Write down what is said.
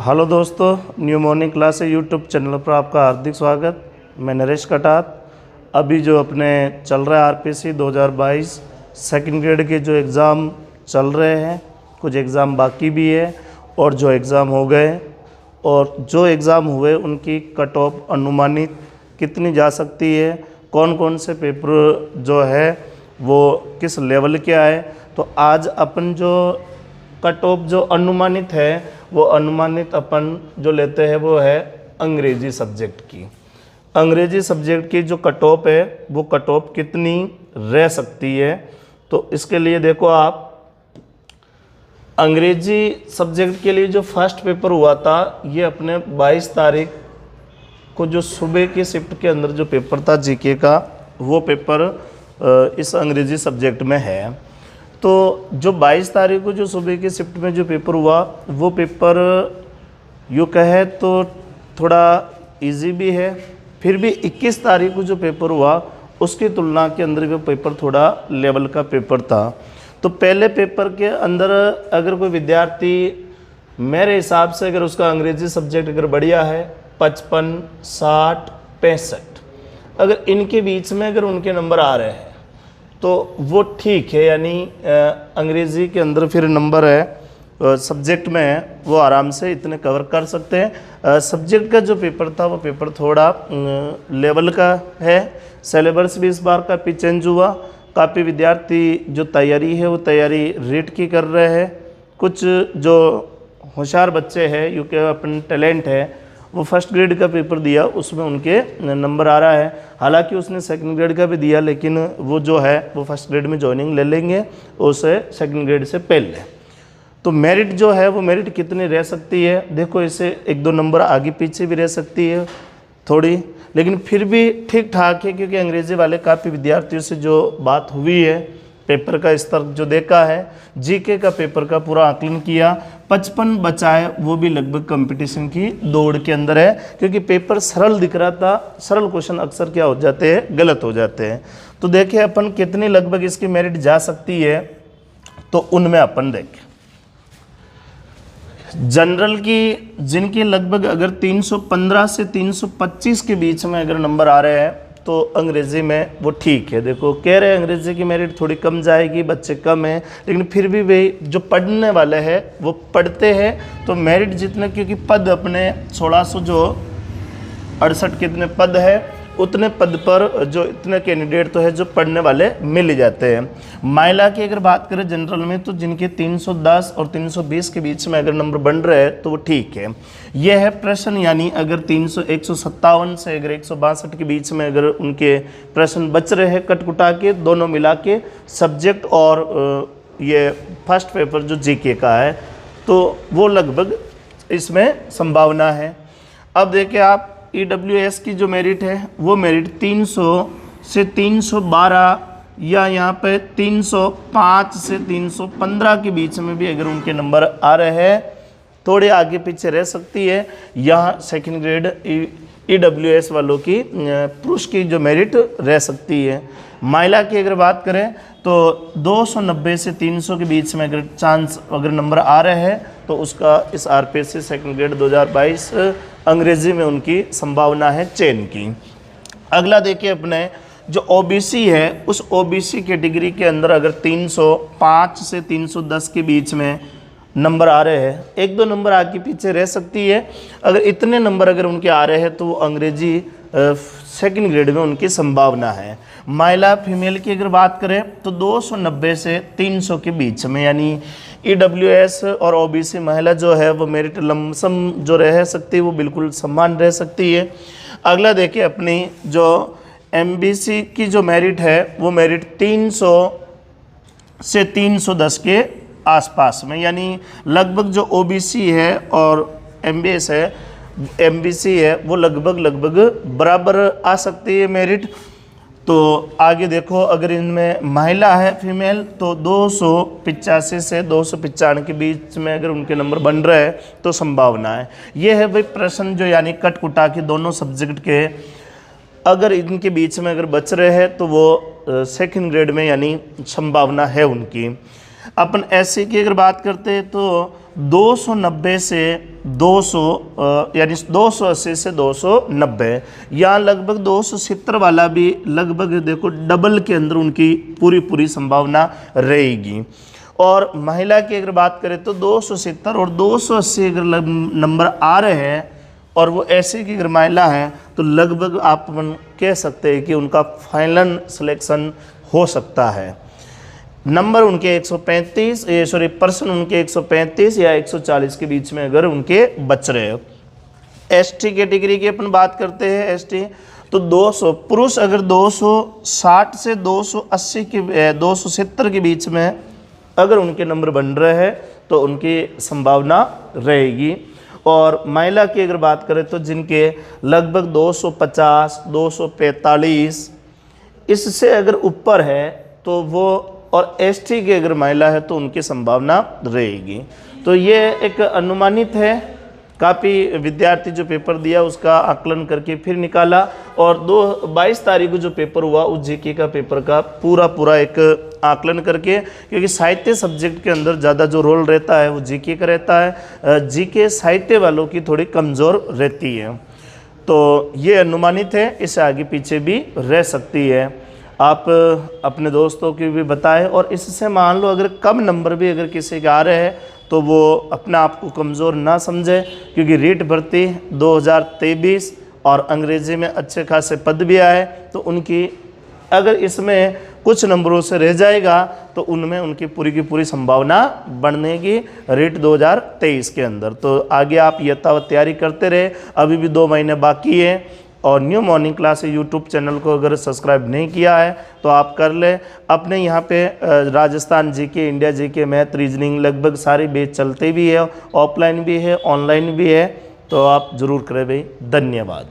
Hello दोस्तों, new morning class YouTube channel पर आपका हार्दिक स्वागत। मैं नरेश कटात। अभी जो अपने चल रहा है आरपीएससी 2022 सेकंड ग्रेड के जो एग्ज़ाम चल रहे हैं, कुछ एग्ज़ाम बाकी भी है और जो एग्ज़ाम हो गए और जो एग्ज़ाम हुए उनकी कट ऑफ अनुमानित कितनी जा सकती है, कौन कौन से पेपर जो है वो किस लेवल के आए। तो आज अपन जो कट ऑफ जो अनुमानित है वो अनुमानित अपन जो लेते हैं वो है अंग्रेजी सब्जेक्ट की। अंग्रेजी सब्जेक्ट की जो कट ऑफ है वो कट ऑफ कितनी रह सकती है। तो इसके लिए देखो, आप अंग्रेजी सब्जेक्ट के लिए जो फर्स्ट पेपर हुआ था ये अपने 22 तारीख को जो सुबह की शिफ्ट के अंदर जो पेपर था जीके का, वो पेपर इस अंग्रेजी सब्जेक्ट में है। तो जो 22 तारीख को जो सुबह की शिफ्ट में जो पेपर हुआ वो पेपर यूँ कहे तो थोड़ा इजी भी है, फिर भी 21 तारीख को जो पेपर हुआ उसकी तुलना के अंदर वो पेपर थोड़ा लेवल का पेपर था। तो पहले पेपर के अंदर अगर कोई विद्यार्थी मेरे हिसाब से अगर उसका अंग्रेजी सब्जेक्ट अगर बढ़िया है 55, 60, 65, अगर इनके बीच में अगर उनके नंबर आ रहे हैं तो वो ठीक है, यानी अंग्रेज़ी के अंदर फिर नंबर है सब्जेक्ट में है वो आराम से इतने कवर कर सकते हैं। सब्जेक्ट का जो पेपर था वो पेपर थोड़ा लेवल का है। सिलेबस भी इस बार काफ़ी चेंज हुआ। काफ़ी विद्यार्थी जो तैयारी है वो तैयारी रीड की कर रहे हैं। कुछ जो होशियार बच्चे हैं यूँ के अपन टैलेंट है वो फर्स्ट ग्रेड का पेपर दिया, उसमें उनके नंबर आ रहा है। हालांकि उसने सेकंड ग्रेड का भी दिया, लेकिन वो जो है वो फर्स्ट ग्रेड में ज्वाइनिंग ले लेंगे उसे सेकंड ग्रेड से पहले। तो मेरिट जो है वो मेरिट कितनी रह सकती है, देखो इसे 1-2 नंबर आगे पीछे भी रह सकती है थोड़ी, लेकिन फिर भी ठीक ठाक है। क्योंकि अंग्रेजी वाले काफ़ी विद्यार्थियों से जो बात हुई है, पेपर का स्तर जो देखा है, जीके का पेपर का पूरा आकलन किया, 55 बचाए वो भी लगभग कंपटीशन की दौड़ के अंदर है। क्योंकि पेपर सरल दिख रहा था, सरल क्वेश्चन अक्सर क्या हो जाते हैं, गलत हो जाते हैं। तो देखें अपन कितनी लगभग इसकी मेरिट जा सकती है, तो उनमें अपन देखें जनरल की जिनकी लगभग अगर 315 से 325 के बीच में अगर नंबर आ रहे हैं तो अंग्रेज़ी में वो ठीक है। देखो कह रहे हैं अंग्रेज़ी की मेरिट थोड़ी कम जाएगी, बच्चे कम हैं, लेकिन फिर भी वे जो पढ़ने वाले हैं वो पढ़ते हैं तो मेरिट जितने, क्योंकि पद अपने 1668 कितने पद है, उतने पद पर जो इतने कैंडिडेट तो है जो पढ़ने वाले मिल जाते हैं। महिला की अगर बात करें जनरल में तो जिनके 310 और 320 के बीच में अगर नंबर बन रहे हैं तो वो ठीक है। यह है प्रश्न, यानी अगर 157 से अगर 162 के बीच में अगर उनके प्रश्न बच रहे हैं कटकुटा के दोनों मिला के, सब्जेक्ट और ये फर्स्ट पेपर जो जीके का है, तो वो लगभग इसमें संभावना है। अब देखिए आप EWS की जो मेरिट है वो मेरिट 300 से 312 या यहाँ पे 305 से 315 के बीच में भी अगर उनके नंबर आ रहे हैं, थोड़े आगे पीछे रह सकती है। यहाँ सेकंड ग्रेड EWS वालों की पुरुष की जो मेरिट रह सकती है। महिला की अगर बात करें तो 290 से 300 के बीच में अगर चांस अगर नंबर आ रहे हैं तो उसका इस आरपीएससी सेकंड ग्रेड 2022 अंग्रेजी में उनकी संभावना है चयन की। अगला देखिए अपने जो ओबीसी है, उस ओबीसी कैटेगरी के अंदर अगर 305 से 310 के बीच में नंबर आ रहे हैं, 1-2 नंबर आगे पीछे रह सकती है। अगर इतने नंबर अगर उनके आ रहे हैं तो अंग्रेजी सेकंड ग्रेड में उनकी संभावना है। महिला फीमेल की अगर बात करें तो 290 से 300 के बीच में, यानी EWS और ओबीसी महिला जो है वो मेरिट लमसम जो रह सकती है वो बिल्कुल समान रह सकती है। अगला देखिए अपनी जो MBC की जो मेरिट है वो मेरिट 300 से 310 के आसपास में, यानी लगभग जो OBC है और MBC है वो लगभग बराबर आ सकती है मेरिट। तो आगे देखो अगर इनमें महिला है फीमेल तो 285 से 295 के बीच में अगर उनके नंबर बन रहे हैं तो संभावना है। ये है भाई प्रश्न जो यानी कटकुटा के दोनों सब्जेक्ट के अगर इनके बीच में अगर बच रहे हैं तो वो सेकंड ग्रेड में यानी संभावना है उनकी। अपन एससी की अगर बात करते हैं तो 290 से 200 यानी 280 से 290, यहाँ लगभग 270 वाला भी लगभग देखो डबल के अंदर उनकी पूरी पूरी संभावना रहेगी। और महिला की अगर बात करें तो 270 और 280 अगर नंबर आ रहे हैं और वो ऐसे की अगर महिला है तो लगभग आप कह सकते हैं कि उनका फाइनल सिलेक्शन हो सकता है। नंबर उनके 135 पर्सन उनके 135 या 140 के बीच में अगर उनके बच रहे हो। एसटी कैटेगरी की अपन बात करते हैं, एसटी तो 200 पुरुष अगर 260 से 280 के 270 के बीच में अगर उनके नंबर बन रहे हैं तो उनकी संभावना रहेगी। और महिला की अगर बात करें तो जिनके लगभग 250 245 इससे अगर ऊपर है तो वो, और एसटी की अगर महिला है तो उनकी संभावना रहेगी। तो ये एक अनुमानित है, काफ़ी विद्यार्थी जो पेपर दिया उसका आकलन करके फिर निकाला। और 22 तारीख को जो पेपर हुआ उस जीके का पेपर का पूरा एक आकलन करके, क्योंकि साहित्य सब्जेक्ट के अंदर ज़्यादा जो रोल रहता है वो जीके का रहता है, जीके साहित्य वालों की थोड़ी कमज़ोर रहती है। तो ये अनुमानित है, इससे आगे पीछे भी रह सकती है। आप अपने दोस्तों की भी बताएं। और इससे मान लो अगर कम नंबर भी अगर किसी के आ रहे हैं तो वो अपने आप को कमज़ोर ना समझे, क्योंकि रीट भर्ती 2023 और अंग्रेज़ी में अच्छे खासे पद भी आए, तो उनकी अगर इसमें कुछ नंबरों से रह जाएगा तो उनमें उनकी पूरी की पूरी संभावना बढ़ने की रीट 2023 के अंदर। तो आगे आप यथावत तैयारी करते रहे, अभी भी 2 महीने बाकी है। और new morning class YouTube channel को अगर सब्सक्राइब नहीं किया है तो आप कर लें। अपने यहाँ पे Rajasthan GK, India GK, math, reasoning लगभग सारे बैच चलते भी है, ऑफलाइन भी है, ऑनलाइन भी है, तो आप ज़रूर करें भाई। धन्यवाद।